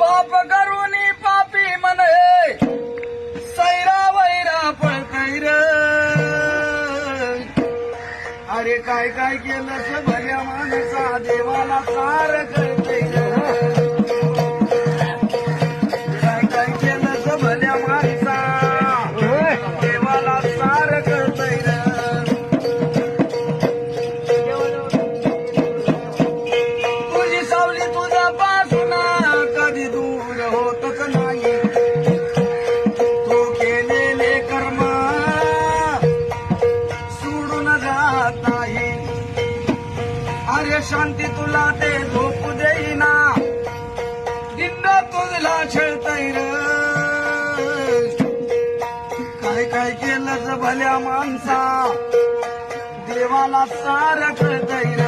पाप करूनी पापी म्हणे सैरा वैरा पळतय र. अरे काय काय केलं भल्या माणसा देवाला सार कळतय र. काय काय केलं भल्या माणसा देवाला सार कळतय र. तुझी सावली तुझा पासून कधी दूर होतच नाही. तू केलेले कर्म सोडून जात नाही. अरे शांती तुला ते झोपू देईना दिंड तुझला छळतय र. काय काय केलं भल्या माणसा देवाला सार कळतय र.